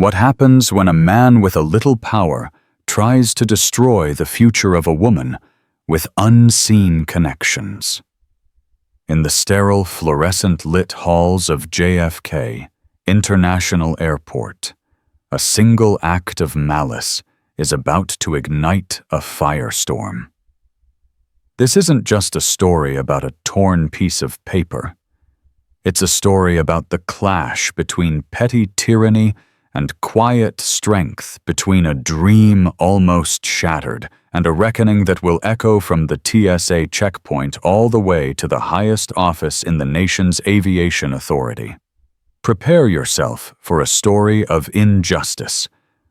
What happens when a man with a little power tries to destroy the future of a woman with unseen connections? In the sterile, fluorescent-lit halls of JFK International Airport, a single act of malice is about to ignite a firestorm. This isn't just a story about a torn piece of paper. It's a story about the clash between petty tyranny and quiet strength, between a dream almost shattered and a reckoning that will echo from the TSA checkpoint all the way to the highest office in the nation's aviation authority. Prepare yourself for a story of injustice,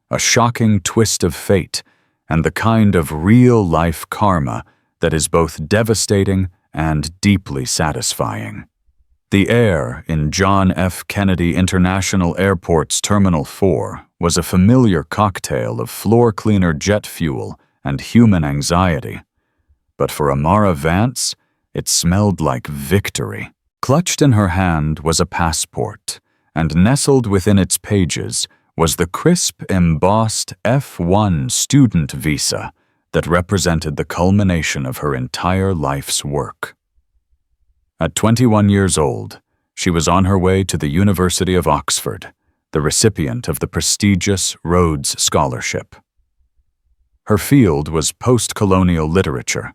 a shocking twist of fate, and the kind of real-life karma that is both devastating and deeply satisfying. The air in John F. Kennedy International Airport's Terminal 4 was a familiar cocktail of floor cleaner jet fuel and human anxiety. But for Amara Vance, it smelled like victory. Clutched in her hand was a passport, and nestled within its pages was the crisp, embossed F1 student visa that represented the culmination of her entire life's work. At 21 years old, she was on her way to the University of Oxford, the recipient of the prestigious Rhodes Scholarship. Her field was post-colonial literature,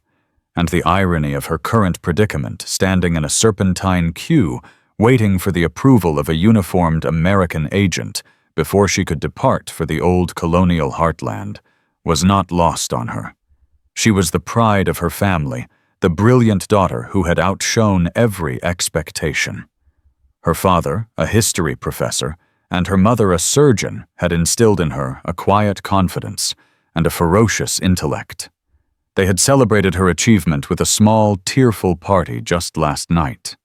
and the irony of her current predicament standing in a serpentine queue waiting for the approval of a uniformed American agent before she could depart for the old colonial heartland was not lost on her. She was the pride of her family, the brilliant daughter who had outshone every expectation. Her father, a history professor, and her mother, a surgeon, had instilled in her a quiet confidence and a ferocious intellect. They had celebrated her achievement with a small, tearful party just last night.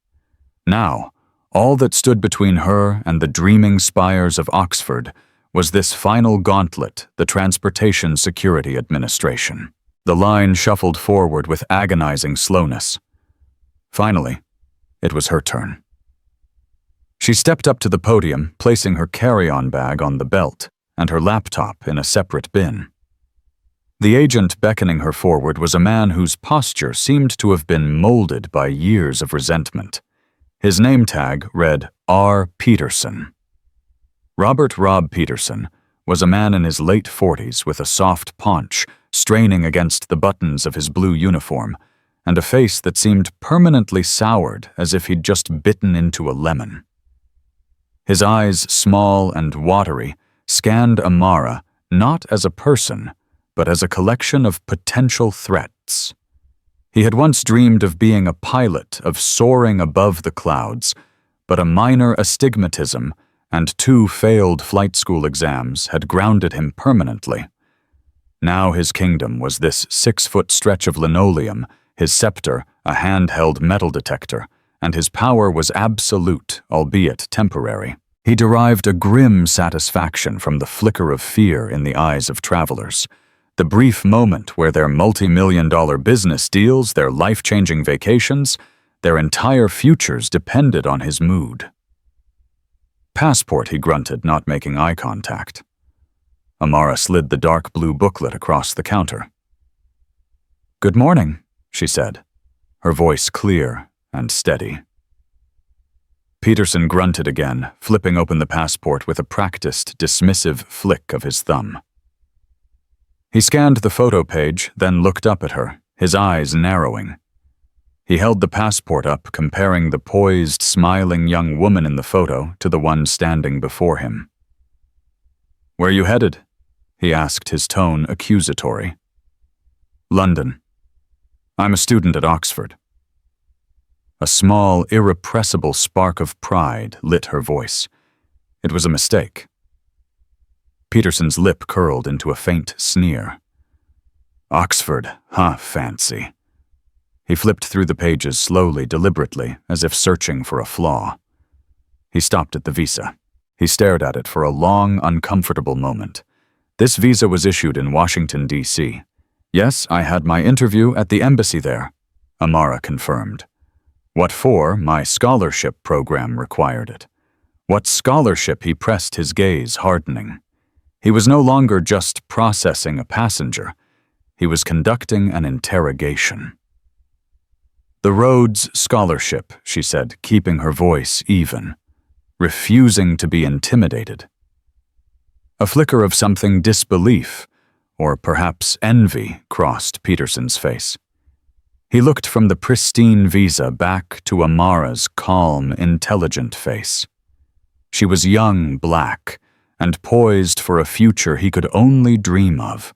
Now, all that stood between her and the dreaming spires of Oxford was this final gauntlet, the Transportation Security Administration. The line shuffled forward with agonizing slowness. Finally, it was her turn. She stepped up to the podium, placing her carry-on bag on the belt and her laptop in a separate bin. The agent beckoning her forward was a man whose posture seemed to have been molded by years of resentment. His name tag read R. Peterson. Robert Rob Peterson was a man in his late 40s with a soft paunch, straining against the buttons of his blue uniform, and a face that seemed permanently soured as if he'd just bitten into a lemon. His eyes, small and watery, scanned Amara not as a person, but as a collection of potential threats. He had once dreamed of being a pilot, of soaring above the clouds, but a minor astigmatism and 2 failed flight school exams had grounded him permanently. Now his kingdom was this 6-foot stretch of linoleum, his scepter a handheld metal detector, and his power was absolute, albeit temporary. He derived a grim satisfaction from the flicker of fear in the eyes of travelers, the brief moment where their multi-million-dollar business deals, their life-changing vacations, their entire futures depended on his mood. Passport, he grunted, not making eye contact. Amara slid the dark blue booklet across the counter. "Good morning," she said, her voice clear and steady. Peterson grunted again, flipping open the passport with a practiced, dismissive flick of his thumb. He scanned the photo page, then looked up at her, his eyes narrowing. He held the passport up, comparing the poised, smiling young woman in the photo to the one standing before him. "Where you headed?" he asked, his tone accusatory. "London. I'm a student at Oxford." A small, irrepressible spark of pride lit her voice. It was a mistake. Peterson's lip curled into a faint sneer. "Oxford, huh, fancy." He flipped through the pages slowly, deliberately, as if searching for a flaw. He stopped at the visa. He stared at it for a long, uncomfortable moment. This visa was issued in Washington, D.C. "Yes, I had my interview at the embassy there," Amara confirmed. "What for? My scholarship program required it. What scholarship? He pressed his gaze, hardening. He was no longer just processing a passenger. He was conducting an interrogation. The Rhodes Scholarship, she said, keeping her voice even, refusing to be intimidated. A flicker of something disbelief, or perhaps envy, crossed Peterson's face. He looked from the pristine visa back to Amara's calm, intelligent face. She was young, black, and poised for a future he could only dream of.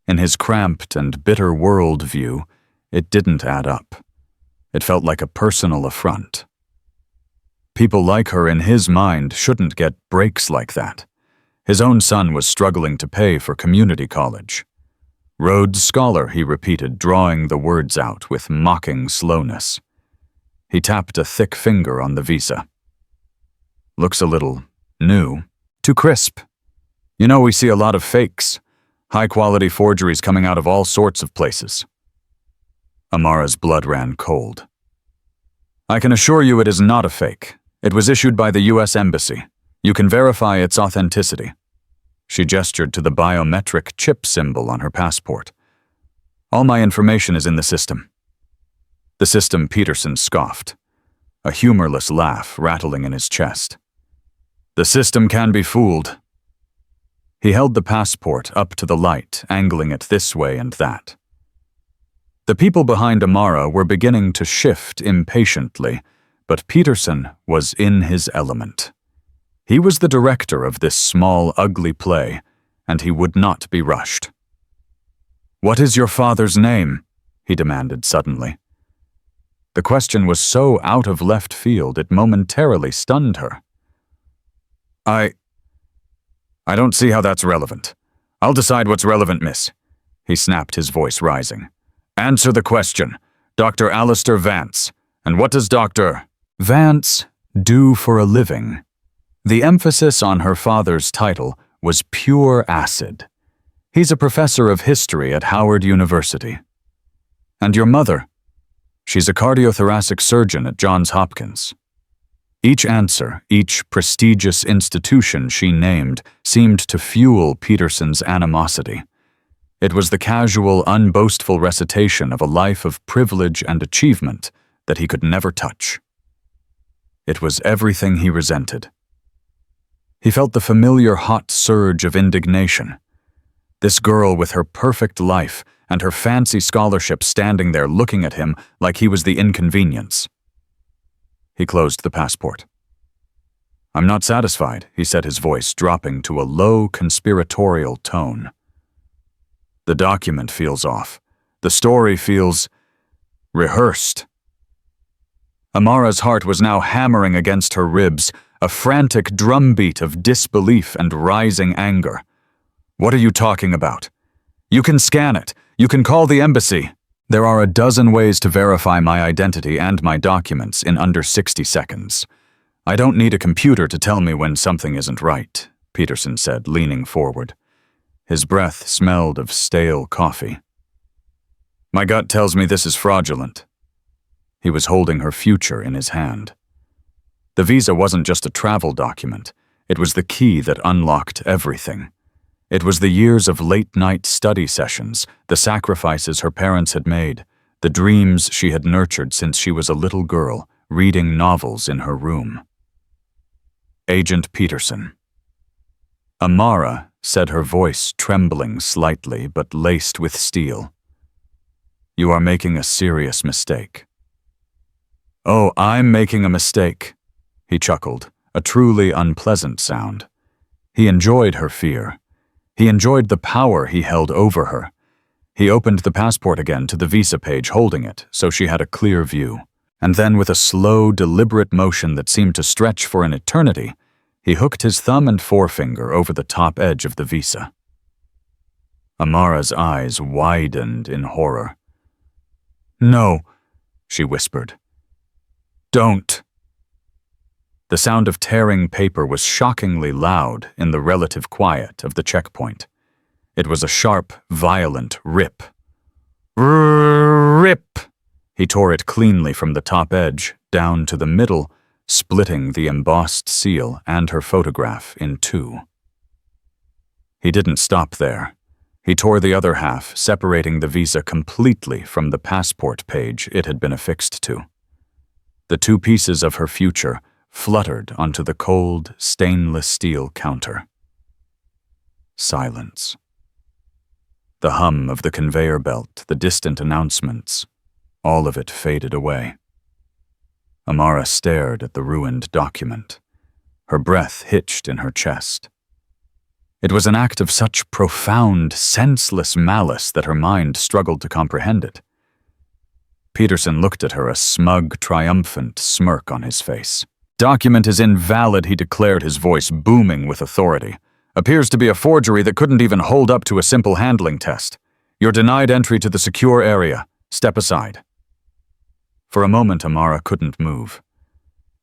In his cramped and bitter worldview, it didn't add up. It felt like a personal affront. People like her in his mind shouldn't get breaks like that. His own son was struggling to pay for community college. Rhodes Scholar, he repeated, drawing the words out with mocking slowness. He tapped a thick finger on the visa. Looks a little new. Too crisp. You know, we see a lot of fakes. High-quality forgeries coming out of all sorts of places. Amara's blood ran cold. I can assure you it is not a fake. It was issued by the U.S. Embassy. You can verify its authenticity. She gestured to the biometric chip symbol on her passport. All my information is in the system. The system, Peterson scoffed, a humorless laugh rattling in his chest. The system can be fooled. He held the passport up to the light, angling it this way and that. The people behind Amara were beginning to shift impatiently, but Peterson was in his element. He was the director of this small, ugly play, and he would not be rushed. "What is your father's name?" he demanded suddenly. The question was so out of left field it momentarily stunned her. I don't see how that's relevant. I'll decide what's relevant, miss. He snapped, his voice rising. Answer the question. Dr. Alistair Vance. And what does Dr. Vance do for a living? The emphasis on her father's title was pure acid. He's a professor of history at Howard University. And your mother? She's a cardiothoracic surgeon at Johns Hopkins. Each answer, each prestigious institution she named, seemed to fuel Peterson's animosity. It was the casual, unboastful recitation of a life of privilege and achievement that he could never touch. It was everything he resented. He felt the familiar hot surge of indignation. This girl with her perfect life and her fancy scholarship standing there looking at him like he was the inconvenience. He closed the passport. I'm not satisfied, he said, his voice dropping to a low, conspiratorial tone. The document feels off. The story feels rehearsed. Amara's heart was now hammering against her ribs, a frantic drumbeat of disbelief and rising anger. What are you talking about? You can scan it. You can call the embassy. There are a dozen ways to verify my identity and my documents in under 60 seconds. I don't need a computer to tell me when something isn't right, Peterson said, leaning forward. His breath smelled of stale coffee. My gut tells me this is fraudulent. He was holding her future in his hand. The visa wasn't just a travel document. It was the key that unlocked everything. It was the years of late-night study sessions, the sacrifices her parents had made, the dreams she had nurtured since she was a little girl, reading novels in her room. Agent Peterson. Amara, said, her voice trembling slightly but laced with steel. You are making a serious mistake. Oh, I'm making a mistake, he chuckled, a truly unpleasant sound. He enjoyed her fear. He enjoyed the power he held over her. He opened the passport again to the visa page, holding it so she had a clear view. And then, with a slow, deliberate motion that seemed to stretch for an eternity, he hooked his thumb and forefinger over the top edge of the visa. Amara's eyes widened in horror. No, she whispered. Don't. The sound of tearing paper was shockingly loud in the relative quiet of the checkpoint. It was a sharp, violent rip. Rip! He tore it cleanly from the top edge, down to the middle, splitting the embossed seal and her photograph in two. He didn't stop there. He tore the other half, separating the visa completely from the passport page it had been affixed to. The two pieces of her future fluttered onto the cold, stainless steel counter. Silence. The hum of the conveyor belt, the distant announcements, all of it faded away. Amara stared at the ruined document. Her breath hitched in her chest. It was an act of such profound, senseless malice that her mind struggled to comprehend it. Peterson looked at her, a smug, triumphant smirk on his face. "Document is invalid," he declared, his voice booming with authority. "Appears to be a forgery that couldn't even hold up to a simple handling test. You're denied entry to the secure area. Step aside." For a moment, Amara couldn't move.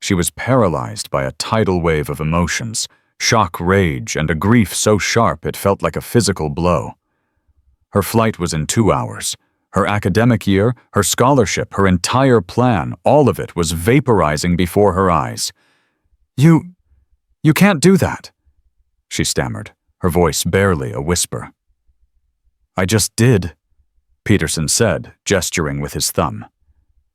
She was paralyzed by a tidal wave of emotions, shock, rage, and a grief so sharp it felt like a physical blow. Her flight was in 2 hours. Her academic year, her scholarship, her entire plan, all of it was vaporizing before her eyes. You can't do that," she stammered, her voice barely a whisper. "I just did," Peterson said, gesturing with his thumb.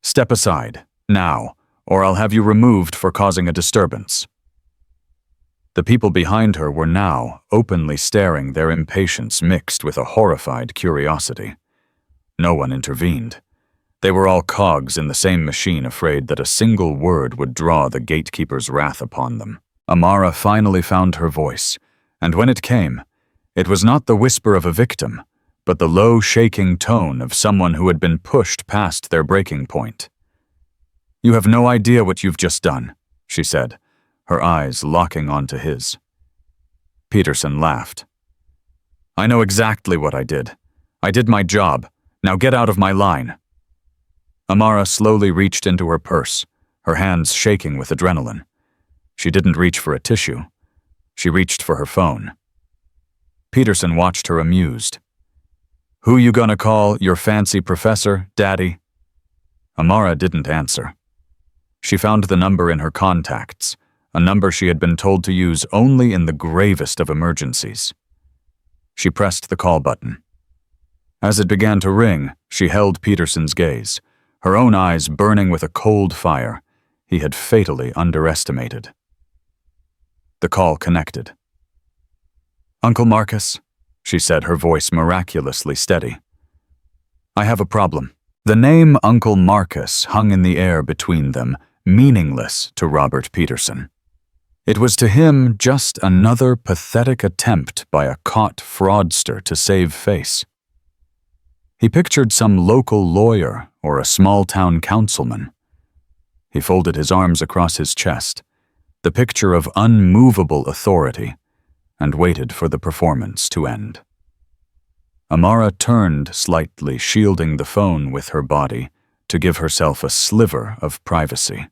"Step aside, now, or I'll have you removed for causing a disturbance." The people behind her were now openly staring, their impatience mixed with a horrified curiosity. No one intervened. They were all cogs in the same machine, afraid that a single word would draw the gatekeeper's wrath upon them. Amara finally found her voice, and when it came, it was not the whisper of a victim, but the low, shaking tone of someone who had been pushed past their breaking point. "You have no idea what you've just done," she said, her eyes locking onto his. Peterson laughed. "I know exactly what I did. I did my job. Now get out of my line." Amara slowly reached into her purse, her hands shaking with adrenaline. She didn't reach for a tissue. She reached for her phone. Peterson watched her amused. "Who you gonna call your fancy professor, Daddy?" Amara didn't answer. She found the number in her contacts, a number she had been told to use only in the gravest of emergencies. She pressed the call button. As it began to ring, she held Peterson's gaze, her own eyes burning with a cold fire he had fatally underestimated. The call connected. "Uncle Marcus," she said, her voice miraculously steady. "I have a problem." The name Uncle Marcus hung in the air between them, meaningless to Robert Peterson. It was to him just another pathetic attempt by a caught fraudster to save face. He pictured some local lawyer or a small-town councilman. He folded his arms across his chest, the picture of unmovable authority, and waited for the performance to end. Amara turned slightly, shielding the phone with her body to give herself a sliver of privacy.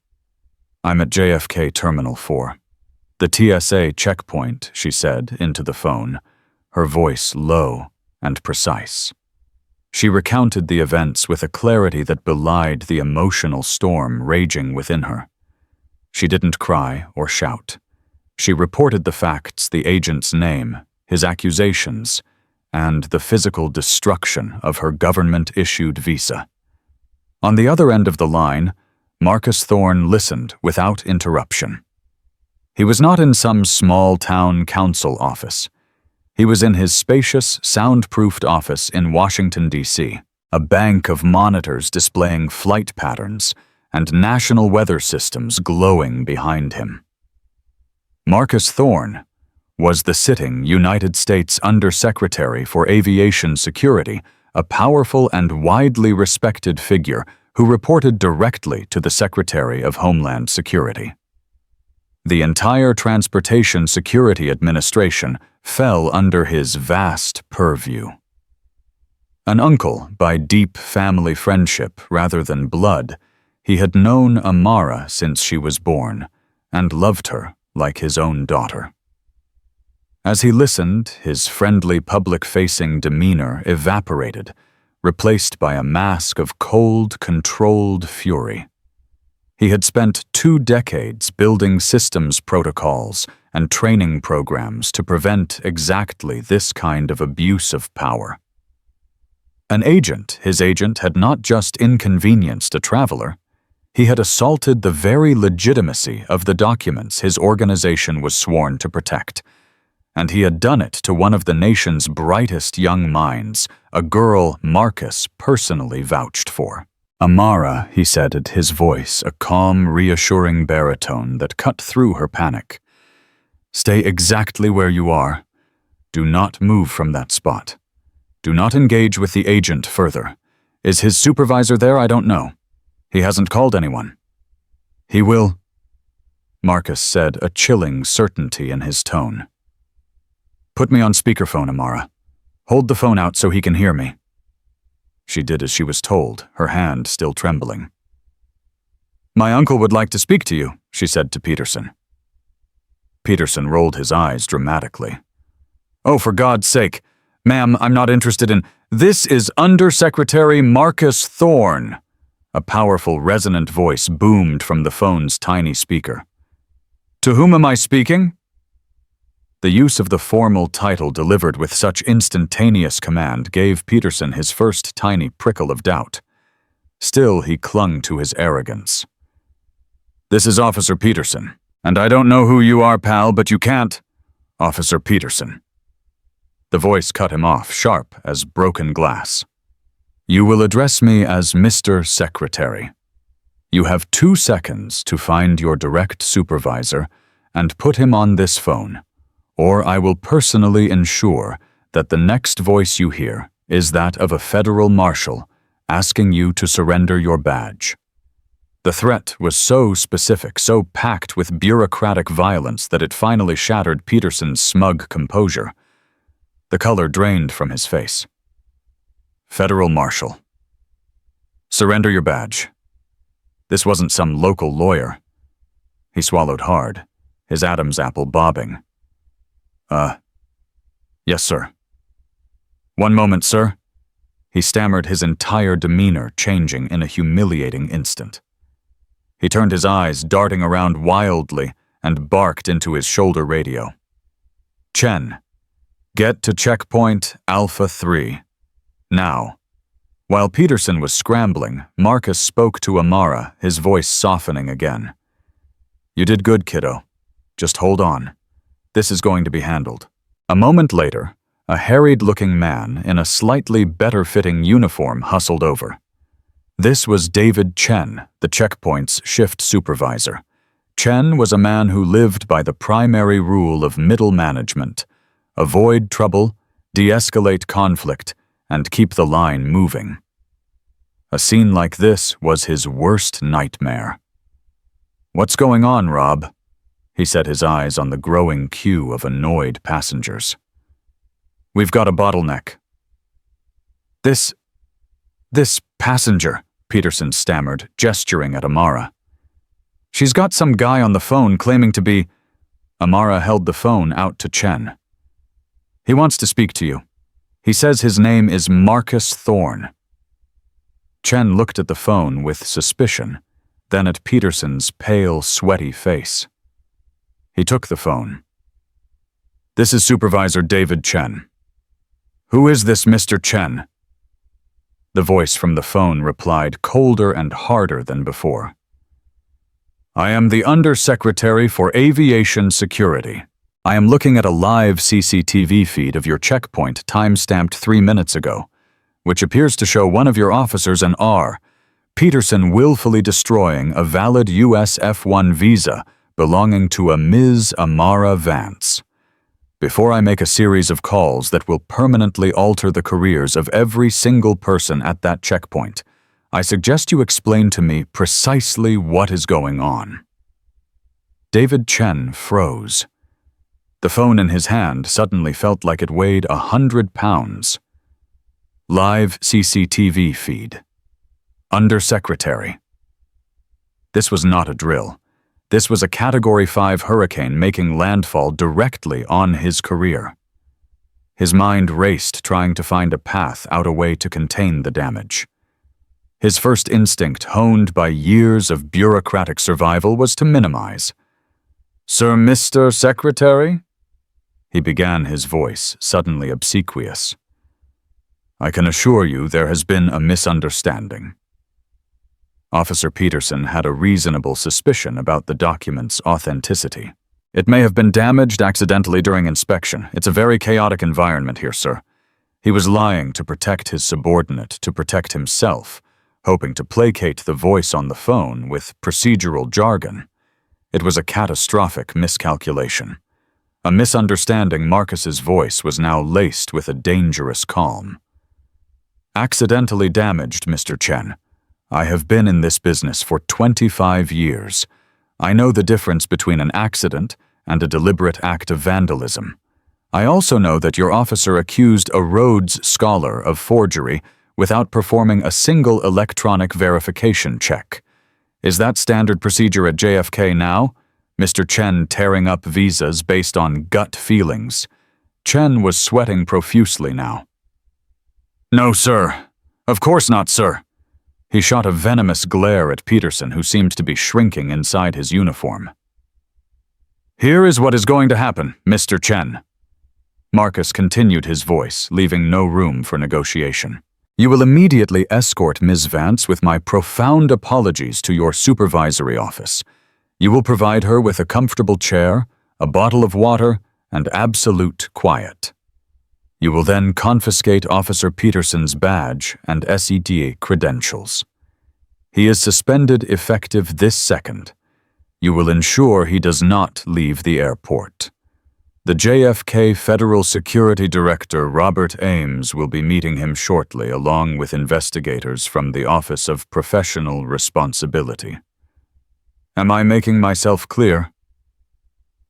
"I'm at JFK Terminal 4. The TSA checkpoint," she said into the phone, her voice low and precise. She recounted the events with a clarity that belied the emotional storm raging within her. She didn't cry or shout. She reported the facts, the agent's name, his accusations, and the physical destruction of her government-issued visa. On the other end of the line, Marcus Thorne listened without interruption. He was not in some small-town council office. He was in his spacious, soundproofed office in Washington, D.C., a bank of monitors displaying flight patterns and national weather systems glowing behind him. Marcus Thorne was the sitting United States Undersecretary for Aviation Security, a powerful and widely respected figure who reported directly to the Secretary of Homeland Security. The entire Transportation Security Administration fell under his vast purview. An uncle by deep family friendship rather than blood, he had known Amara since she was born and loved her like his own daughter. As he listened, his friendly public-facing demeanor evaporated, replaced by a mask of cold, controlled fury. He had spent 2 decades building systems protocols and training programs to prevent exactly this kind of abuse of power. His agent had not just inconvenienced a traveler, he had assaulted the very legitimacy of the documents his organization was sworn to protect. And he had done it to one of the nation's brightest young minds, a girl Marcus personally vouched for. "Amara," he said, his voice a calm, reassuring baritone that cut through her panic. "Stay exactly where you are. Do not move from that spot. Do not engage with the agent further. Is his supervisor there? I don't know. He hasn't called anyone." "He will," Marcus said, a chilling certainty in his tone. "Put me on speakerphone, Amara. Hold the phone out so he can hear me." She did as she was told, her hand still trembling. "My uncle would like to speak to you," she said to Peterson. Peterson rolled his eyes dramatically. "Oh, for God's sake. Ma'am, I'm not interested in— This is Undersecretary Marcus Thorne." A powerful, resonant voice boomed from the phone's tiny speaker. "To whom am I speaking?" The use of the formal title delivered with such instantaneous command gave Peterson his first tiny prickle of doubt. Still, he clung to his arrogance. "This is Officer Peterson, and I don't know who you are, pal, but you can't— Officer Peterson." The voice cut him off, sharp as broken glass. "You will address me as Mr. Secretary. You have 2 seconds to find your direct supervisor and put him on this phone, or I will personally ensure that the next voice you hear is that of a federal marshal asking you to surrender your badge." The threat was so specific, so packed with bureaucratic violence that it finally shattered Peterson's smug composure. The color drained from his face. Federal marshal. Surrender your badge. This wasn't some local lawyer. He swallowed hard, his Adam's apple bobbing. Yes, sir." "One moment, sir." He stammered, his entire demeanor changing in a humiliating instant. He turned his eyes, darting around wildly, and barked into his shoulder radio. "Chen, get to checkpoint Alpha 3. Now." While Peterson was scrambling, Marcus spoke to Amara, his voice softening again. "You did good, kiddo. Just hold on. This is going to be handled." A moment later, a harried-looking man in a slightly better-fitting uniform hustled over. This was David Chen, the checkpoint's shift supervisor. Chen was a man who lived by the primary rule of middle management: avoid trouble, de-escalate conflict, and keep the line moving. A scene like this was his worst nightmare. "What's going on, Rob?" He set his eyes on the growing queue of annoyed passengers. "We've got a bottleneck." This passenger," Peterson stammered, gesturing at Amara. "She's got some guy on the phone claiming to be—" Amara held the phone out to Chen. "He wants to speak to you. He says his name is Marcus Thorne." Chen looked at the phone with suspicion, then at Peterson's pale, sweaty face. He took the phone. "This is Supervisor David Chen." "Who is this Mr. Chen?" The voice from the phone replied, colder and harder than before. "I am the Undersecretary for Aviation Security. I am looking at a live CCTV feed of your checkpoint time-stamped 3 minutes ago, which appears to show one of your officers an R. Peterson willfully destroying a valid U.S. F-1 visa belonging to a Ms. Amara Vance. Before I make a series of calls that will permanently alter the careers of every single person at that checkpoint, I suggest you explain to me precisely what is going on." David Chen froze. The phone in his hand suddenly felt like it weighed 100 pounds. Live CCTV feed. Undersecretary. This was not a drill. This was a Category 5 hurricane making landfall directly on his career. His mind raced, trying to find a path out, a way to contain the damage. His first instinct, honed by years of bureaucratic survival, was to minimize. "Sir, Mr. Secretary?" He began, his voice suddenly obsequious. "I can assure you there has been a misunderstanding." Officer Peterson had a reasonable suspicion about the document's authenticity. "It may have been damaged accidentally during inspection. It's a very chaotic environment here, sir." He was lying to protect his subordinate, to protect himself, hoping to placate the voice on the phone with procedural jargon. It was a catastrophic miscalculation. A misunderstanding. Marcus's voice was now laced with a dangerous calm. "Accidentally damaged, Mr. Chen. I have been in this business for 25 years. I know the difference between an accident and a deliberate act of vandalism. I also know that your officer accused a Rhodes Scholar of forgery without performing a single electronic verification check. Is that standard procedure at JFK now? Mr. Chen tearing up visas based on gut feelings." Chen was sweating profusely now. "No, sir. Of course not, sir." He shot a venomous glare at Peterson, who seemed to be shrinking inside his uniform. "Here is what is going to happen, Mr. Chen." Marcus continued his voice, leaving no room for negotiation. "You will immediately escort Ms. Vance with my profound apologies to your supervisory office. You will provide her with a comfortable chair, a bottle of water, and absolute quiet. You will then confiscate Officer Peterson's badge and SED credentials. He is suspended effective this second. You will ensure he does not leave the airport. The JFK Federal Security Director, Robert Ames, will be meeting him shortly, along with investigators from the Office of Professional Responsibility. Am I making myself clear?"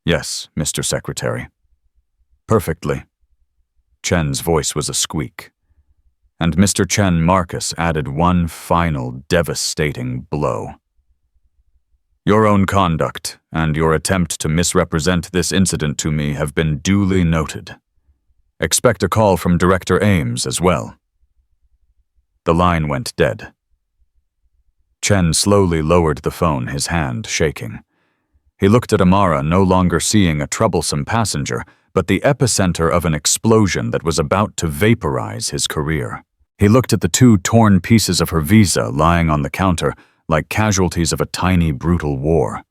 "Yes, Mr. Secretary." "Perfectly." Chen's voice was a squeak. And Mr. Chen, Marcus added one final devastating blow. "Your own conduct and your attempt to misrepresent this incident to me have been duly noted. Expect a call from Director Ames as well." The line went dead. Chen slowly lowered the phone, his hand shaking. He looked at Amara, no longer seeing a troublesome passenger, but the epicenter of an explosion that was about to vaporize his career. He looked at the two torn pieces of her visa lying on the counter like casualties of a tiny, brutal war.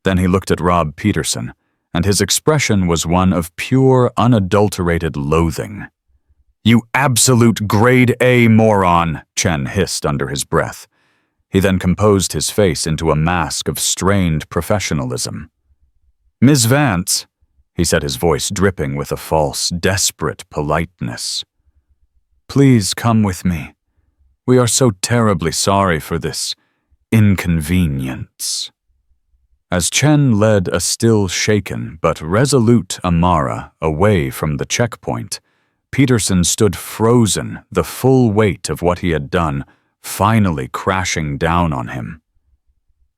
Then he looked at Rob Peterson, and his expression was one of pure, unadulterated loathing. "You absolute grade A moron," Chen hissed under his breath. He then composed his face into a mask of strained professionalism. "Ms. Vance," he said, his voice dripping with a false, desperate politeness. "Please come with me. We are so terribly sorry for this inconvenience." As Chen led a still shaken but resolute Amara away from the checkpoint, Peterson stood frozen, the full weight of what he had done finally crashing down on him.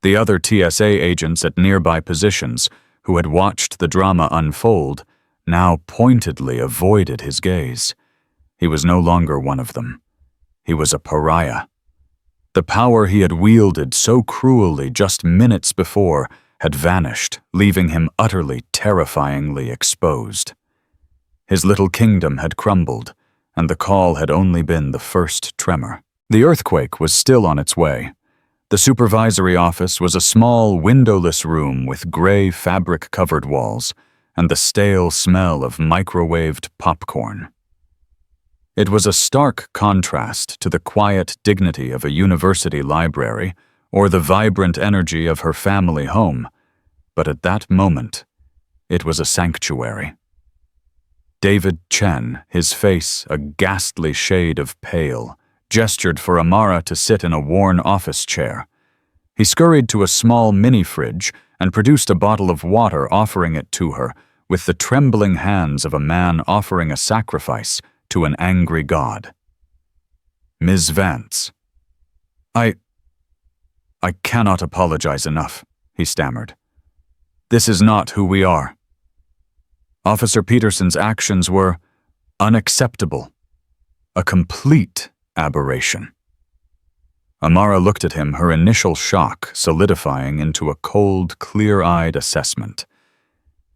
The other TSA agents at nearby positions, who had watched the drama unfold, now pointedly avoided his gaze. He was no longer one of them. He was a pariah. The power he had wielded so cruelly just minutes before had vanished, leaving him utterly, terrifyingly exposed. His little kingdom had crumbled, and the call had only been the first tremor. The earthquake was still on its way. The supervisory office was a small, windowless room with gray fabric-covered walls and the stale smell of microwaved popcorn. It was a stark contrast to the quiet dignity of a university library or the vibrant energy of her family home, but at that moment, it was a sanctuary. David Chen, his face a ghastly shade of pale, gestured for Amara to sit in a worn office chair. He scurried to a small mini-fridge and produced a bottle of water, offering it to her with the trembling hands of a man offering a sacrifice to an angry god. "Ms. Vance." I cannot apologize enough," he stammered. "This is not who we are. Officer Peterson's actions were unacceptable, a complete aberration." Amara looked at him, her initial shock solidifying into a cold, clear-eyed assessment.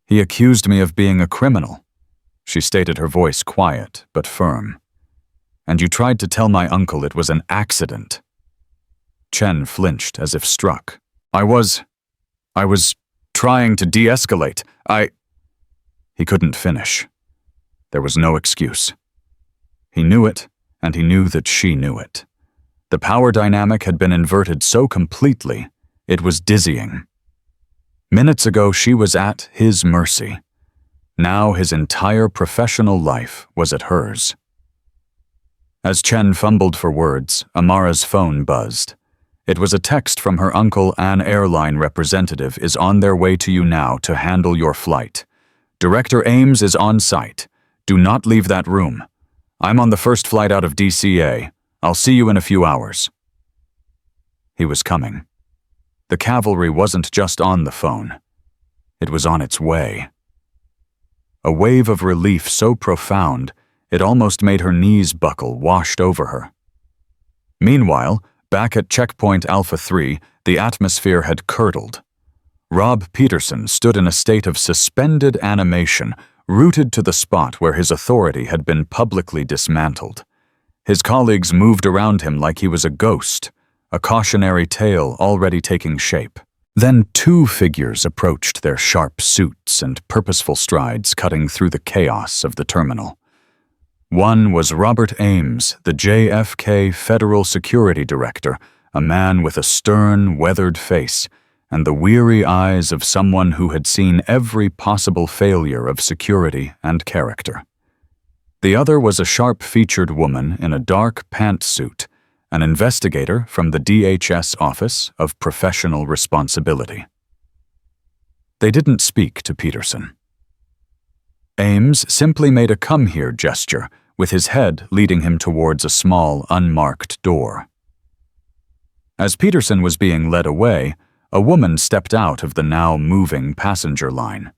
He accused me of being a criminal. She stated, her voice quiet but firm. And you tried to tell my uncle it was an accident. Chen flinched as if struck. I was trying to de-escalate. He couldn't finish. There was no excuse. He knew it, and he knew that she knew it. The power dynamic had been inverted so completely, it was dizzying. Minutes ago, she was at his mercy. Now his entire professional life was at hers. As Chen fumbled for words, Amara's phone buzzed. It was a text from her uncle. An airline representative is on their way to you now to handle your flight. Director Ames is on site. Do not leave that room. I'm on the first flight out of DCA. I'll see you in a few hours. He was coming. The cavalry wasn't just on the phone. It was on its way. A wave of relief so profound, it almost made her knees buckle, washed over her. Meanwhile, back at Checkpoint Alpha 3, the atmosphere had curdled. Rob Peterson stood in a state of suspended animation, rooted to the spot where his authority had been publicly dismantled. His colleagues moved around him like he was a ghost, a cautionary tale already taking shape. Then two figures approached, their sharp suits and purposeful strides cutting through the chaos of the terminal. One was Robert Ames, the JFK Federal Security Director, a man with a stern, weathered face and the weary eyes of someone who had seen every possible failure of security and character. The other was a sharp-featured woman in a dark pantsuit, an investigator from the DHS Office of Professional Responsibility. They didn't speak to Peterson. Ames simply made a come-here gesture, with his head leading him towards a small, unmarked door. As Peterson was being led away, a woman stepped out of the now moving passenger line.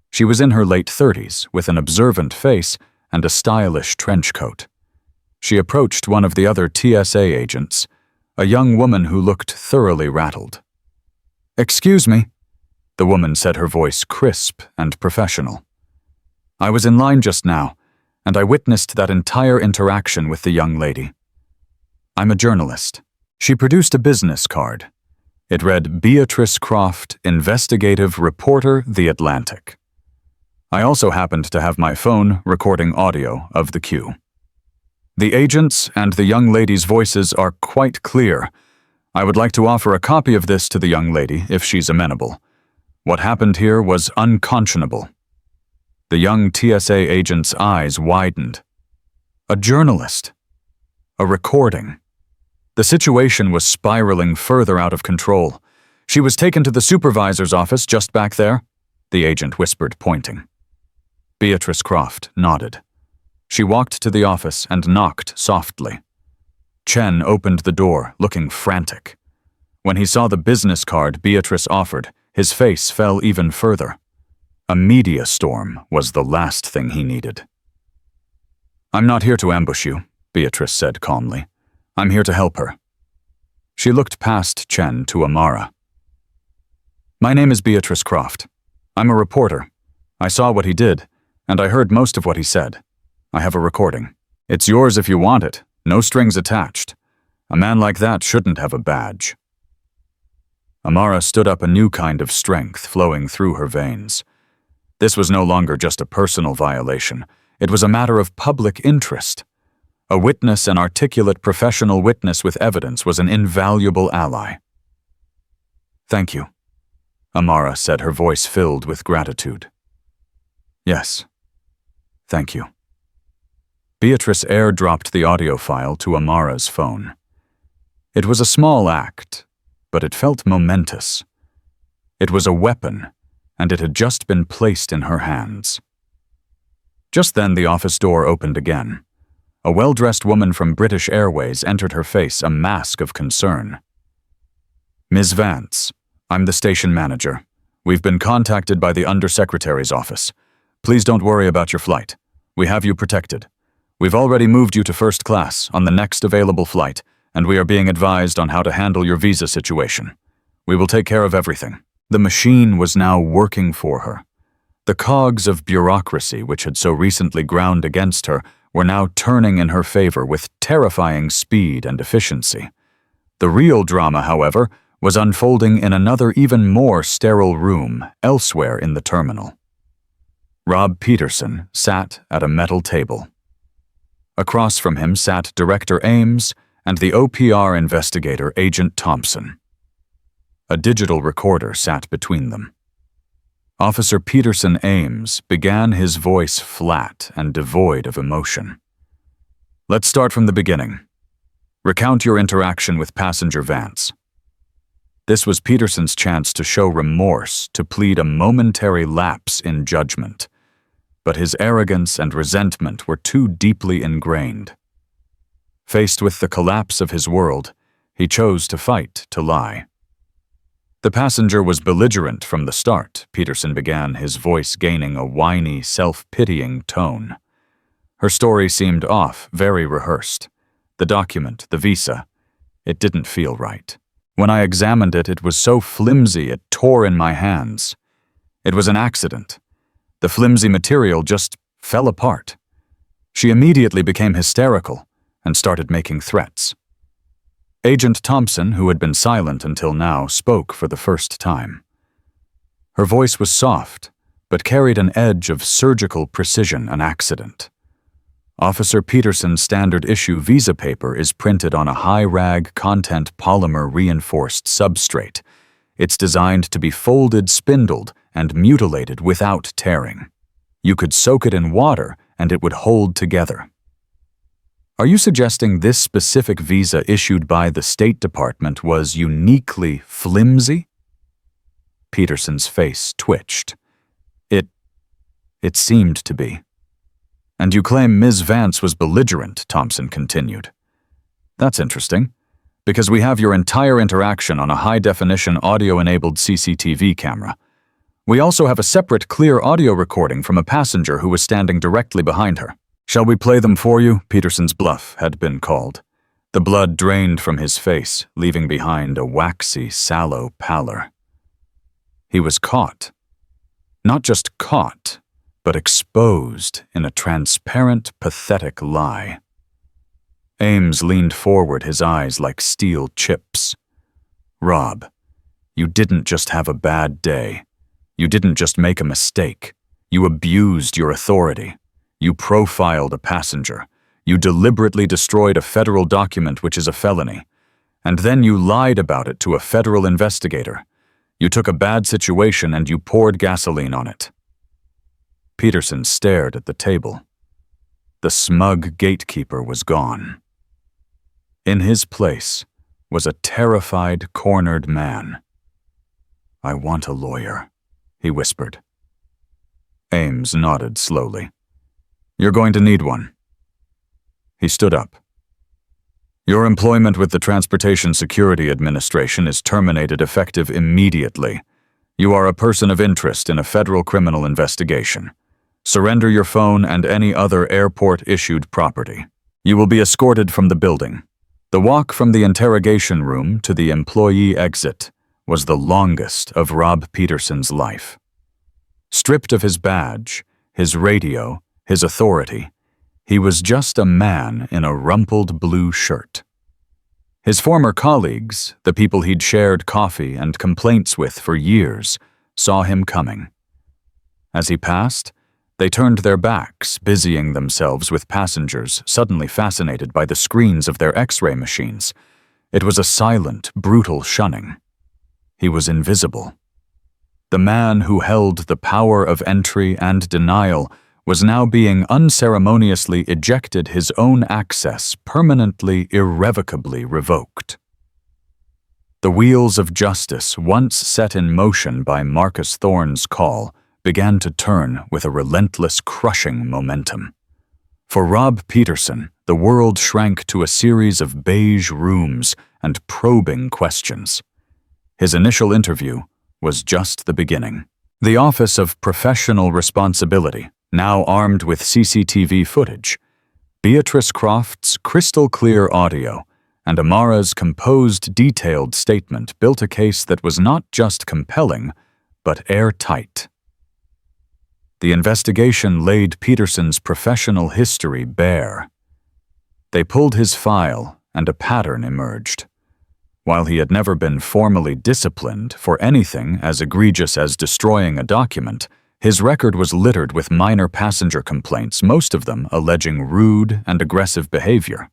She was in her late 30s, with an observant face and a stylish trench coat. She approached one of the other TSA agents, a young woman who looked thoroughly rattled. "Excuse me," the woman said, her voice crisp and professional. "I was in line just now, and I witnessed that entire interaction with the young lady. I'm a journalist." She produced a business card. It read, "Beatrice Croft, Investigative Reporter, The Atlantic." I also happened to have my phone recording audio of the cue. The agents and the young lady's voices are quite clear. I would like to offer a copy of this to the young lady if she's amenable. What happened here was unconscionable. The young TSA agent's eyes widened. A journalist. A recording. The situation was spiraling further out of control. "She was taken to the supervisor's office just back there," the agent whispered, pointing. Beatrice Croft nodded. She walked to the office and knocked softly. Chen opened the door, looking frantic. When he saw the business card Beatrice offered, his face fell even further. A media storm was the last thing he needed. "I'm not here to ambush you," Beatrice said calmly. "I'm here to help her." She looked past Chen to Amara. "My name is Beatrice Croft. I'm a reporter. I saw what he did, and I heard most of what he said. I have a recording. It's yours if you want it, no strings attached. A man like that shouldn't have a badge." Amara stood up, a new kind of strength flowing through her veins. This was no longer just a personal violation. It was a matter of public interest. A witness, an articulate professional witness with evidence, was an invaluable ally. "Thank you," Amara said, her voice filled with gratitude. "Yes, thank you." Beatrice airdropped the audio file to Amara's phone. It was a small act, but it felt momentous. It was a weapon, and it had just been placed in her hands. Just then the office door opened again. A well-dressed woman from British Airways entered, her face a mask of concern. "Ms. Vance, I'm the station manager. We've been contacted by the Undersecretary's office. Please don't worry about your flight. We have you protected. We've already moved you to first class on the next available flight, and we are being advised on how to handle your visa situation. We will take care of everything." The machine was now working for her. The cogs of bureaucracy, which had so recently ground against her, were now turning in her favor with terrifying speed and efficiency. The real drama, however, was unfolding in another even more sterile room elsewhere in the terminal. Rob Peterson sat at a metal table. Across from him sat Director Ames and the OPR investigator Agent Thompson. A digital recorder sat between them. Officer Peterson Ames began, his voice flat and devoid of emotion. "Let's start from the beginning. Recount your interaction with passenger Vance." This was Peterson's chance to show remorse, to plead a momentary lapse in judgment. But his arrogance and resentment were too deeply ingrained. Faced with the collapse of his world, he chose to fight, to lie. "The passenger was belligerent from the start," Peterson began, his voice gaining a whiny, self-pitying tone. "Her story seemed off, very rehearsed. The document, the visa, it didn't feel right. When I examined it, it was so flimsy it tore in my hands. It was an accident. The flimsy material just fell apart. She immediately became hysterical and started making threats." Agent Thompson, who had been silent until now, spoke for the first time. Her voice was soft, but carried an edge of surgical precision, an accident. "Officer Peterson's standard issue visa paper is printed on a high-rag content polymer reinforced substrate. It's designed to be folded, spindled, and mutilated without tearing. You could soak it in water and it would hold together." "Are you suggesting this specific visa issued by the State Department was uniquely flimsy?" Peterson's face twitched. It seemed to be." "And you claim Ms. Vance was belligerent," Thompson continued. "That's interesting, because we have your entire interaction on a high-definition audio-enabled CCTV camera. We also have a separate clear audio recording from a passenger who was standing directly behind her. Shall we play them for you?" Peterson's bluff had been called. The blood drained from his face, leaving behind a waxy, sallow pallor. He was caught. Not just caught, but exposed in a transparent, pathetic lie. Ames leaned forward, his eyes like steel chips. "Rob, you didn't just have a bad day. You didn't just make a mistake. You abused your authority. You profiled a passenger. You deliberately destroyed a federal document, which is a felony. And then you lied about it to a federal investigator. You took a bad situation and you poured gasoline on it." Peterson stared at the table. The smug gatekeeper was gone. In his place was a terrified, cornered man. "I want a lawyer," he whispered. Ames nodded slowly. "You're going to need one." He stood up. "Your employment with the Transportation Security Administration is terminated effective immediately. You are a person of interest in a federal criminal investigation. Surrender your phone and any other airport-issued property. You will be escorted from the building." The walk from the interrogation room to the employee exit was the longest of Rob Peterson's life. Stripped of his badge, his radio, his authority, he was just a man in a rumpled blue shirt. His former colleagues, the people he'd shared coffee and complaints with for years, saw him coming. As he passed, they turned their backs, busying themselves with passengers suddenly fascinated by the screens of their X-ray machines. It was a silent, brutal shunning. He was invisible. The man who held the power of entry and denial was now being unceremoniously ejected, his own access permanently, irrevocably revoked. The wheels of justice, once set in motion by Marcus Thorne's call, began to turn with a relentless, crushing momentum. For Rob Peterson, the world shrank to a series of beige rooms and probing questions. His initial interview was just the beginning. The Office of Professional Responsibility, now armed with CCTV footage, Beatrice Croft's crystal-clear audio, and Amara's composed, detailed statement built a case that was not just compelling, but airtight. The investigation laid Peterson's professional history bare. They pulled his file, and a pattern emerged. While he had never been formally disciplined for anything as egregious as destroying a document, his record was littered with minor passenger complaints, most of them alleging rude and aggressive behavior.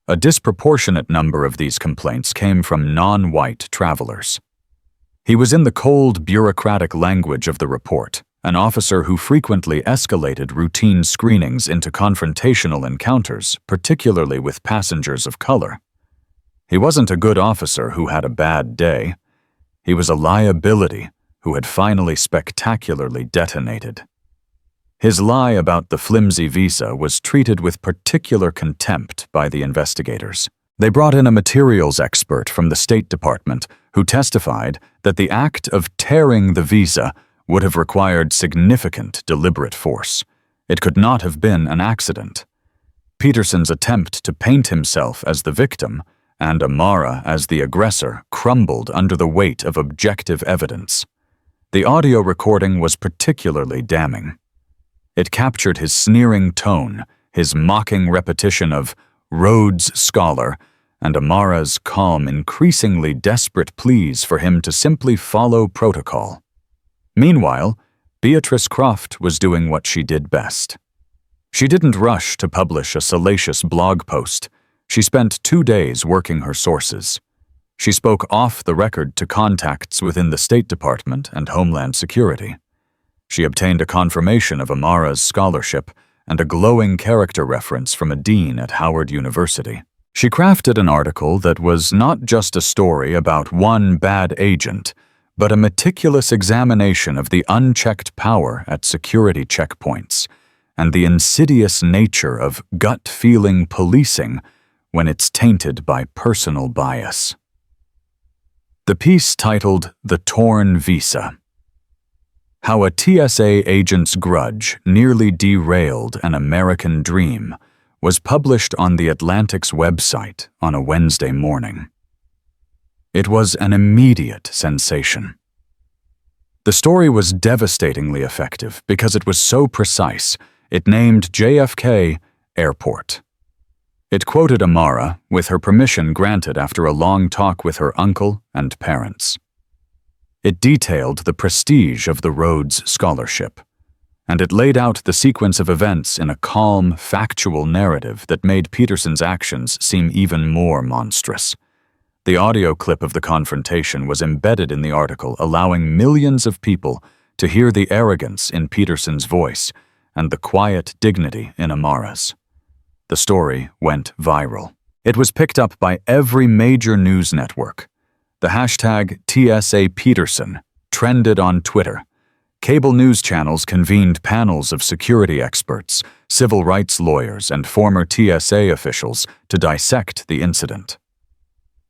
A disproportionate number of these complaints came from non-white travelers. He was in the cold, bureaucratic language of the report, an officer who frequently escalated routine screenings into confrontational encounters, particularly with passengers of color. He wasn't a good officer who had a bad day. He was a liability who had finally spectacularly detonated. His lie about the flimsy visa was treated with particular contempt by the investigators. They brought in a materials expert from the State Department who testified that the act of tearing the visa would have required significant deliberate force. It could not have been an accident. Peterson's attempt to paint himself as the victim and Amara as the aggressor crumbled under the weight of objective evidence. The audio recording was particularly damning. It captured his sneering tone, his mocking repetition of Rhodes Scholar, and Amara's calm, increasingly desperate pleas for him to simply follow protocol. Meanwhile, Beatrice Croft was doing what she did best. She didn't rush to publish a salacious blog post. She spent 2 days working her sources. She spoke off the record to contacts within the State Department and Homeland Security. She obtained a confirmation of Amara's scholarship and a glowing character reference from a dean at Howard University. She crafted an article that was not just a story about one bad agent, but a meticulous examination of the unchecked power at security checkpoints and the insidious nature of gut-feeling policing when it's tainted by personal bias. The piece, titled "The Torn Visa: How a TSA Agent's Grudge Nearly Derailed an American Dream," was published on The Atlantic's website on a Wednesday morning. It was an immediate sensation. The story was devastatingly effective because it was so precise. It named JFK Airport. It quoted Amara, with her permission granted after a long talk with her uncle and parents. It detailed the prestige of the Rhodes Scholarship, and it laid out the sequence of events in a calm, factual narrative that made Peterson's actions seem even more monstrous. The audio clip of the confrontation was embedded in the article, allowing millions of people to hear the arrogance in Peterson's voice and the quiet dignity in Amara's. The story went viral. It was picked up by every major news network. The hashtag TSA Peterson trended on Twitter. Cable news channels convened panels of security experts, civil rights lawyers, and former TSA officials to dissect the incident.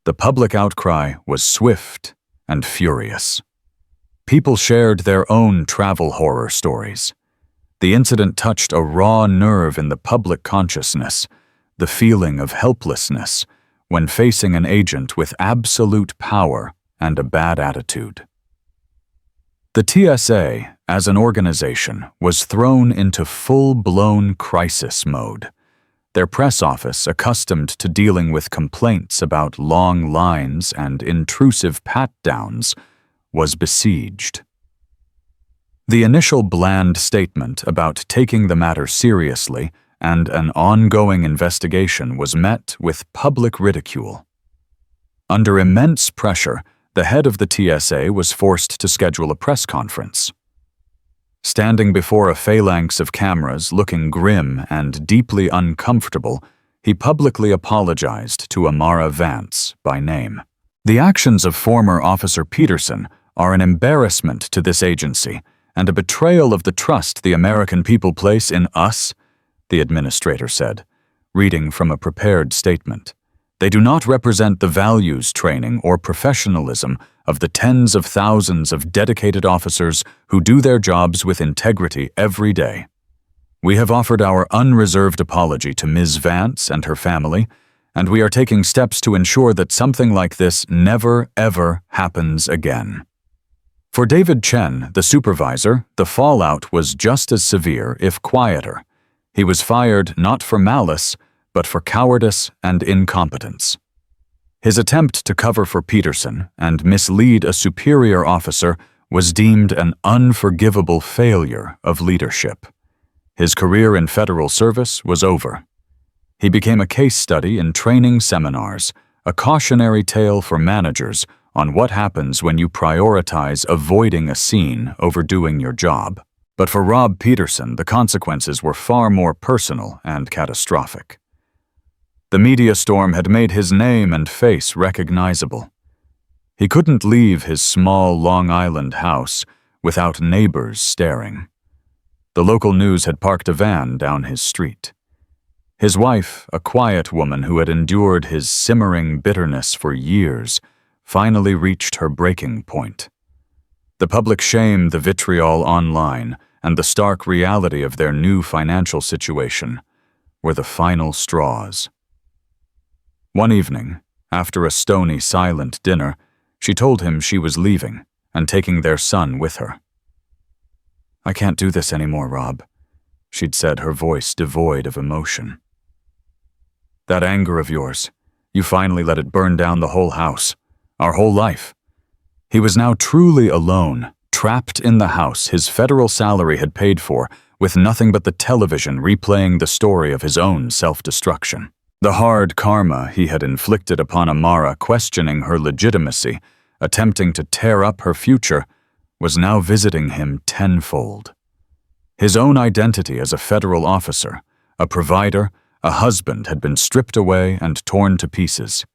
The public outcry was swift and furious. People shared their own travel horror stories. The incident touched a raw nerve in the public consciousness, the feeling of helplessness when facing an agent with absolute power and a bad attitude. The TSA, as an organization, was thrown into full-blown crisis mode. Their press office, accustomed to dealing with complaints about long lines and intrusive pat-downs, was besieged. The initial bland statement about taking the matter seriously and an ongoing investigation was met with public ridicule. Under immense pressure, the head of the TSA was forced to schedule a press conference. Standing before a phalanx of cameras, looking grim and deeply uncomfortable, he publicly apologized to Amara Vance by name. The actions of former Officer Peterson are an embarrassment to this agency and a betrayal of the trust the American people place in us, the administrator said, reading from a prepared statement. They do not represent the values, training, or professionalism of the tens of thousands of dedicated officers who do their jobs with integrity every day. We have offered our unreserved apology to Ms. Vance and her family, and we are taking steps to ensure that something like this never, ever happens again." For David Chen, the supervisor, the fallout was just as severe, if quieter. He was fired not for malice, but for cowardice and incompetence. His attempt to cover for Peterson and mislead a superior officer was deemed an unforgivable failure of leadership. His career in federal service was over. He became a case study in training seminars, a cautionary tale for managers on what happens when you prioritize avoiding a scene over doing your job. But for Rob Peterson, the consequences were far more personal and catastrophic. The media storm had made his name and face recognizable. He couldn't leave his small Long Island house without neighbors staring. The local news had parked a van down his street. His wife, a quiet woman who had endured his simmering bitterness for years, finally reached her breaking point. The public shame, the vitriol online, and the stark reality of their new financial situation were the final straws. One evening, after a stony, silent dinner, she told him she was leaving and taking their son with her. "I can't do this anymore, Rob," she'd said, her voice devoid of emotion. "That anger of yours, you finally let it burn down the whole house, our whole life." He was now truly alone, trapped in the house his federal salary had paid for, with nothing but the television replaying the story of his own self-destruction. The hard karma he had inflicted upon Amara, questioning her legitimacy, attempting to tear up her future, was now visiting him tenfold. His own identity as a federal officer, a provider, a husband had been stripped away and torn to pieces.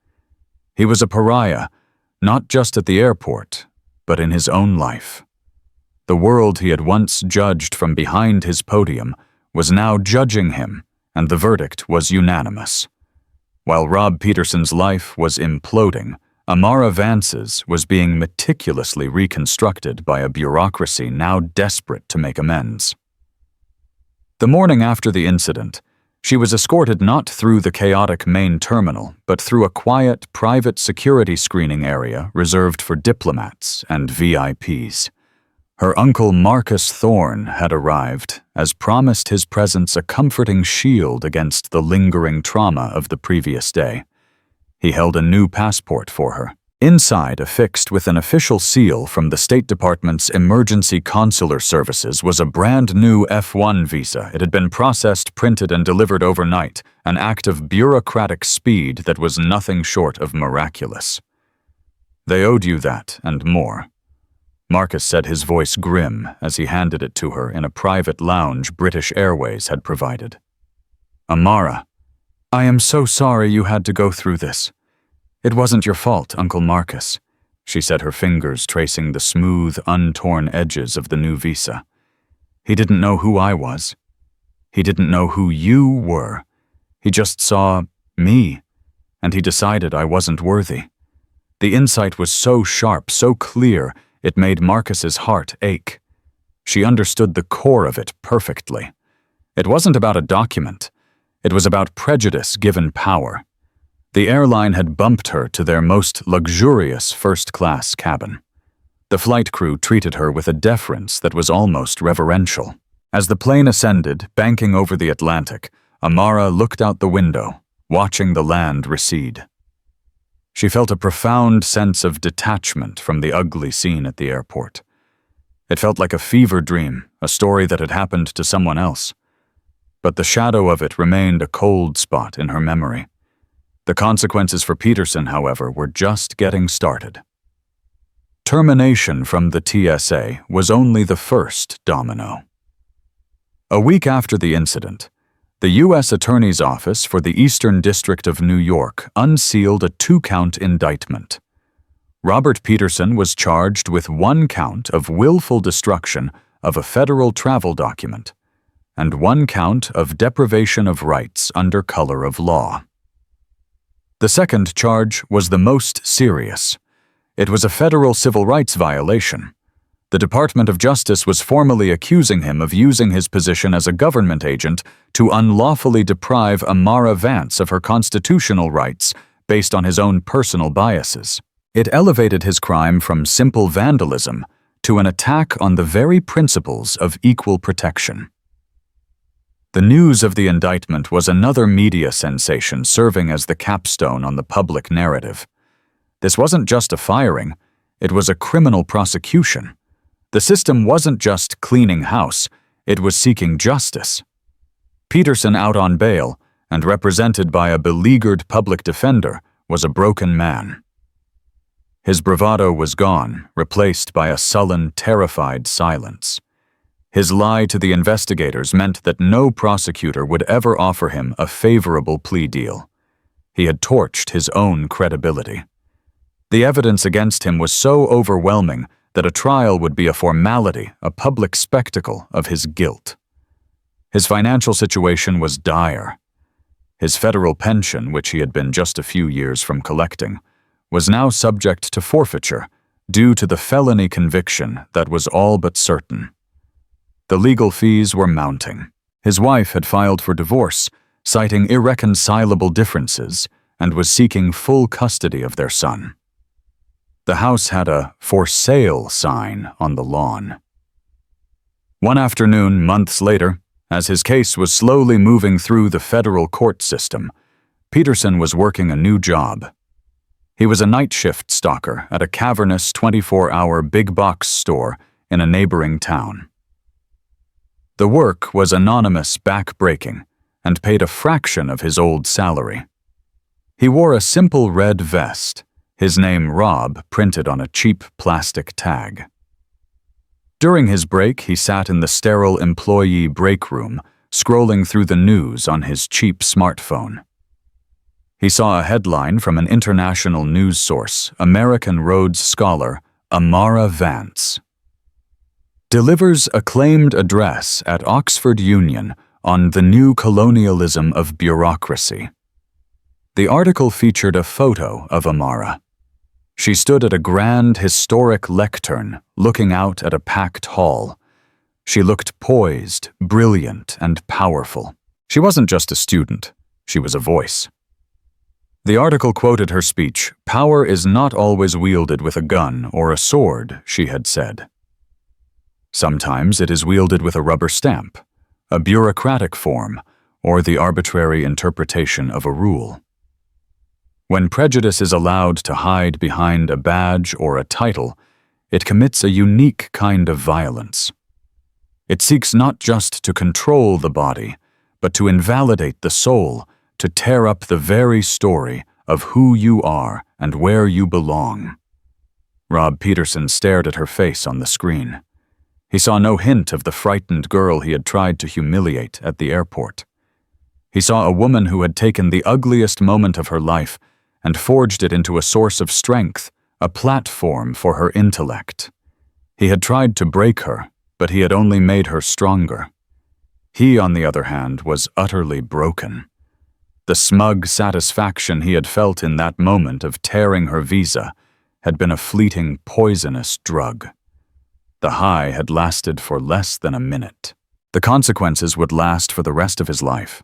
He was a pariah, not just at the airport, but in his own life. The world he had once judged from behind his podium was now judging him, and the verdict was unanimous. While Rob Peterson's life was imploding, Amara Vance's was being meticulously reconstructed by a bureaucracy now desperate to make amends. The morning after the incident, she was escorted not through the chaotic main terminal, but through a quiet, private security screening area reserved for diplomats and VIPs. Her uncle Marcus Thorne had arrived, as promised his presence a comforting shield against the lingering trauma of the previous day. He held a new passport for her, inside affixed with an official seal from the State Department's Emergency Consular Services was a brand-new F1 visa. It had been processed, printed, and delivered overnight, an act of bureaucratic speed that was nothing short of miraculous. "They owed you that and more," Marcus said, his voice grim as he handed it to her in a private lounge British Airways had provided. "Amara, I am so sorry you had to go through this. It wasn't your fault, Uncle Marcus," she said, her fingers tracing the smooth, untorn edges of the new visa. "He didn't know who I was. He didn't know who you were. He just saw me, and he decided I wasn't worthy." The insight was so sharp, so clear, it made Marcus's heart ache. She understood the core of it perfectly. It wasn't about a document. It was about prejudice given power. The airline had bumped her to their most luxurious first-class cabin. The flight crew treated her with a deference that was almost reverential. As the plane ascended, banking over the Atlantic, Amara looked out the window, watching the land recede. She felt a profound sense of detachment from the ugly scene at the airport. It felt like a fever dream, a story that had happened to someone else. But the shadow of it remained a cold spot in her memory. The consequences for Peterson, however, were just getting started. Termination from the TSA was only the first domino. A week after the incident, the U.S. Attorney's Office for the Eastern District of New York unsealed a 2-count indictment. Robert Peterson was charged with 1 count of willful destruction of a federal travel document and 1 count of deprivation of rights under color of law. The second charge was the most serious. It was a federal civil rights violation. The Department of Justice was formally accusing him of using his position as a government agent to unlawfully deprive Amara Vance of her constitutional rights based on his own personal biases. It elevated his crime from simple vandalism to an attack on the very principles of equal protection. The news of the indictment was another media sensation serving as the capstone on the public narrative. This wasn't just a firing, it was a criminal prosecution. The system wasn't just cleaning house, it was seeking justice. Peterson, out on bail and represented by a beleaguered public defender, was a broken man. His bravado was gone, replaced by a sullen, terrified silence. His lie to the investigators meant that no prosecutor would ever offer him a favorable plea deal. He had torched his own credibility. The evidence against him was so overwhelming that a trial would be a formality, a public spectacle of his guilt. His financial situation was dire. His federal pension, which he had been just a few years from collecting, was now subject to forfeiture due to the felony conviction that was all but certain. The legal fees were mounting. His wife had filed for divorce, citing irreconcilable differences, and was seeking full custody of their son. The house had a "for sale" sign on the lawn. One afternoon, months later, as his case was slowly moving through the federal court system, Peterson was working a new job. He was a night shift stalker at a cavernous 24-hour big box store in a neighboring town. The work was anonymous, back-breaking, and paid a fraction of his old salary. He wore a simple red vest, his name Rob printed on a cheap plastic tag. During his break, he sat in the sterile employee break room, scrolling through the news on his cheap smartphone. He saw a headline from an international news source, American Rhodes Scholar, Amara Vance. Delivers acclaimed address at Oxford Union on the new colonialism of bureaucracy. The article featured a photo of Amara. She stood at a grand, historic lectern, looking out at a packed hall. She looked poised, brilliant, and powerful. She wasn't just a student, she was a voice. The article quoted her speech, "Power is not always wielded with a gun or a sword," she had said. Sometimes it is wielded with a rubber stamp, a bureaucratic form, or the arbitrary interpretation of a rule. When prejudice is allowed to hide behind a badge or a title, it commits a unique kind of violence. It seeks not just to control the body, but to invalidate the soul, to tear up the very story of who you are and where you belong. Rob Peterson stared at her face on the screen. He saw no hint of the frightened girl he had tried to humiliate at the airport. He saw a woman who had taken the ugliest moment of her life and forged it into a source of strength, a platform for her intellect. He had tried to break her, but he had only made her stronger. He, on the other hand, was utterly broken. The smug satisfaction he had felt in that moment of tearing her visa had been a fleeting, poisonous drug. The high had lasted for less than a minute. The consequences would last for the rest of his life.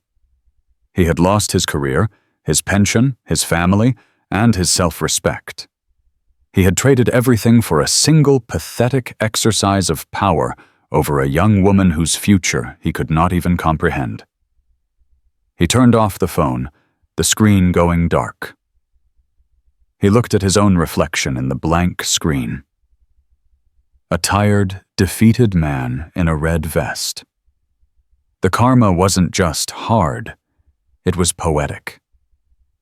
He had lost his career, his pension, his family, and his self-respect. He had traded everything for a single pathetic exercise of power over a young woman whose future he could not even comprehend. He turned off the phone, the screen going dark. He looked at his own reflection in the blank screen. A tired, defeated man in a red vest. The karma wasn't just hard, it was poetic.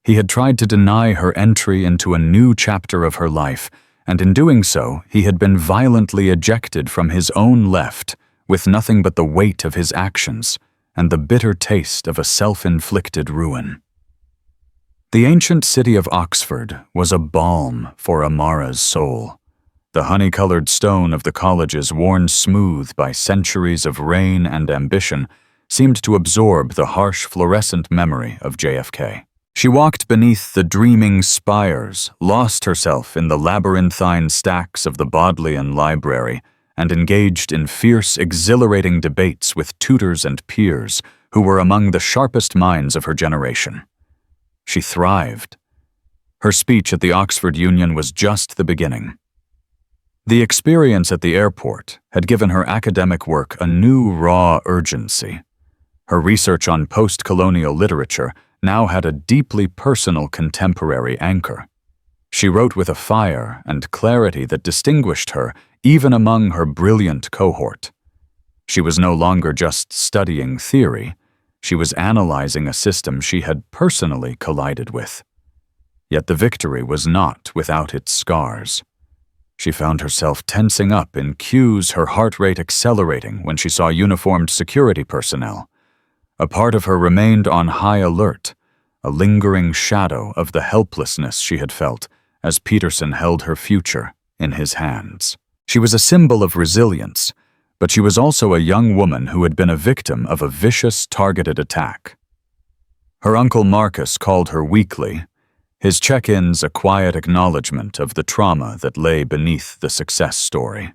He had tried to deny her entry into a new chapter of her life, and in doing so, he had been violently ejected from his own left, with nothing but the weight of his actions and the bitter taste of a self-inflicted ruin. The ancient city of Oxford was a balm for Amara's soul. The honey-colored stone of the colleges, worn smooth by centuries of rain and ambition, seemed to absorb the harsh fluorescent memory of JFK. She walked beneath the dreaming spires, lost herself in the labyrinthine stacks of the Bodleian Library, and engaged in fierce, exhilarating debates with tutors and peers who were among the sharpest minds of her generation. She thrived. Her speech at the Oxford Union was just the beginning. The experience at the airport had given her academic work a new, raw urgency. Her research on post-colonial literature now had a deeply personal contemporary anchor. She wrote with a fire and clarity that distinguished her even among her brilliant cohort. She was no longer just studying theory. She was analyzing a system she had personally collided with. Yet the victory was not without its scars. She found herself tensing up in queues, her heart rate accelerating when she saw uniformed security personnel. A part of her remained on high alert, a lingering shadow of the helplessness she had felt as Peterson held her future in his hands. She was a symbol of resilience, but she was also a young woman who had been a victim of a vicious, targeted attack. Her uncle Marcus called her weakly, his check-ins a quiet acknowledgement of the trauma that lay beneath the success story.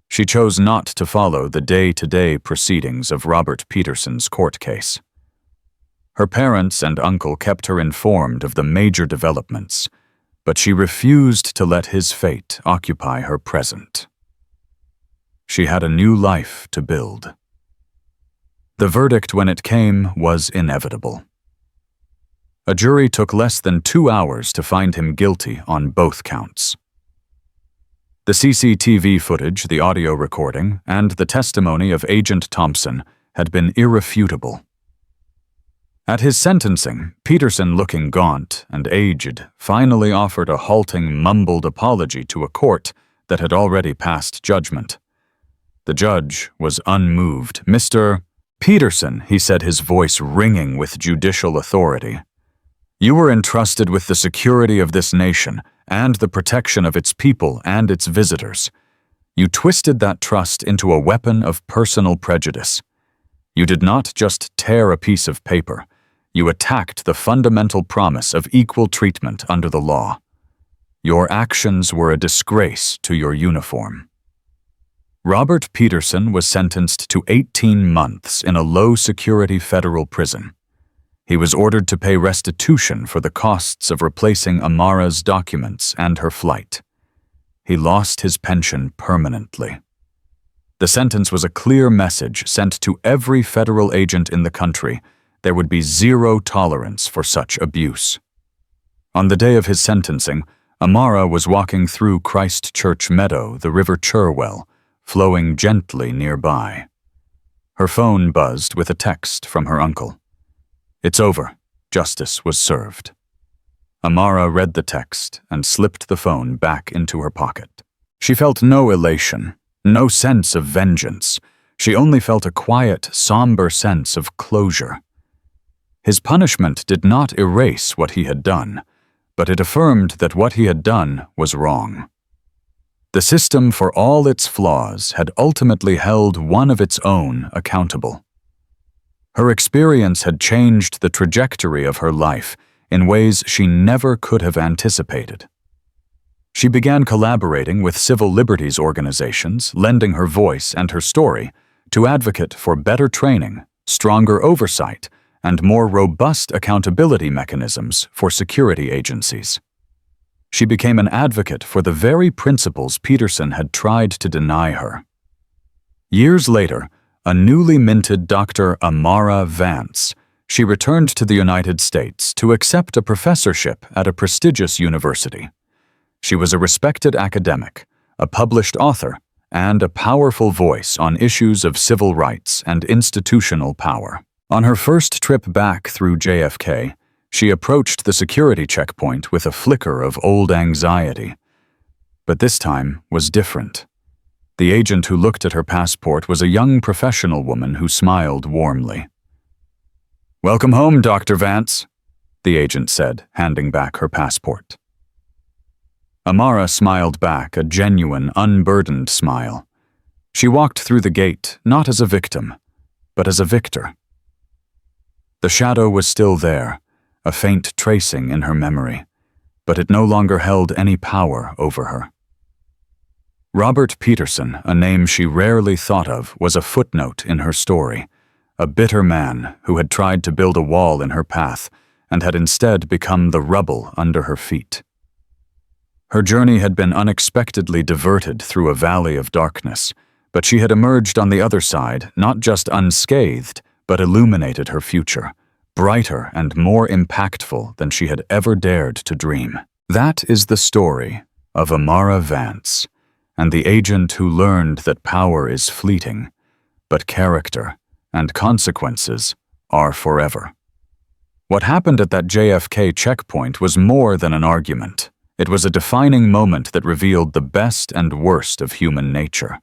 She chose not to follow the day-to-day proceedings of Robert Peterson's court case. Her parents and uncle kept her informed of the major developments, but she refused to let his fate occupy her present. She had a new life to build. The verdict, when it came, was inevitable. A jury took less than 2 hours to find him guilty on both counts. The CCTV footage, the audio recording, and the testimony of Agent Thompson had been irrefutable. At his sentencing, Peterson, looking gaunt and aged, finally offered a halting, mumbled apology to a court that had already passed judgment. The judge was unmoved. "Mr. Peterson," he said, his voice ringing with judicial authority, "you were entrusted with the security of this nation and the protection of its people and its visitors. You twisted that trust into a weapon of personal prejudice. You did not just tear a piece of paper. You attacked the fundamental promise of equal treatment under the law. Your actions were a disgrace to your uniform." Robert Peterson was sentenced to 18 months in a low-security federal prison. He was ordered to pay restitution for the costs of replacing Amara's documents and her flight. He lost his pension permanently. The sentence was a clear message sent to every federal agent in the country. There would be zero tolerance for such abuse. On the day of his sentencing, Amara was walking through Christ Church Meadow, the River Cherwell, flowing gently nearby. Her phone buzzed with a text from her uncle. "It's over. Justice was served." Amara read the text and slipped the phone back into her pocket. She felt no elation, no sense of vengeance. She only felt a quiet, somber sense of closure. His punishment did not erase what he had done, but it affirmed that what he had done was wrong. The system, for all its flaws, had ultimately held one of its own accountable. Her experience had changed the trajectory of her life in ways she never could have anticipated. She began collaborating with civil liberties organizations, lending her voice and her story to advocate for better training, stronger oversight, and more robust accountability mechanisms for security agencies. She became an advocate for the very principles Peterson had tried to deny her. Years later, a newly minted Dr. Amara Vance, she returned to the United States to accept a professorship at a prestigious university. She was a respected academic, a published author, and a powerful voice on issues of civil rights and institutional power. On her first trip back through JFK, she approached the security checkpoint with a flicker of old anxiety. But this time was different. The agent who looked at her passport was a young professional woman who smiled warmly. "Welcome home, Dr. Vance," the agent said, handing back her passport. Amara smiled back, a genuine, unburdened smile. She walked through the gate, not as a victim, but as a victor. The shadow was still there, a faint tracing in her memory, but it no longer held any power over her. Robert Peterson, a name she rarely thought of, was a footnote in her story, a bitter man who had tried to build a wall in her path and had instead become the rubble under her feet. Her journey had been unexpectedly diverted through a valley of darkness, but she had emerged on the other side not just unscathed, but illuminated her future, brighter and more impactful than she had ever dared to dream. That is the story of Amara Vance, and the agent who learned that power is fleeting, but character and consequences are forever. What happened at that JFK checkpoint was more than an argument. It was a defining moment that revealed the best and worst of human nature.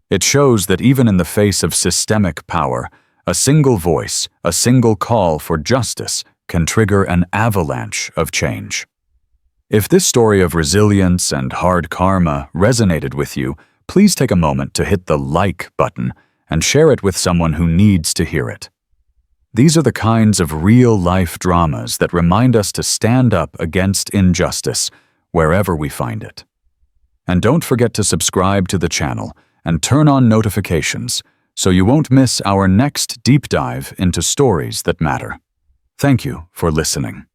It shows that even in the face of systemic power, a single voice, a single call for justice can trigger an avalanche of change. If this story of resilience and hard karma resonated with you, please take a moment to hit the like button and share it with someone who needs to hear it. These are the kinds of real-life dramas that remind us to stand up against injustice wherever we find it. And don't forget to subscribe to the channel and turn on notifications so you won't miss our next deep dive into stories that matter. Thank you for listening.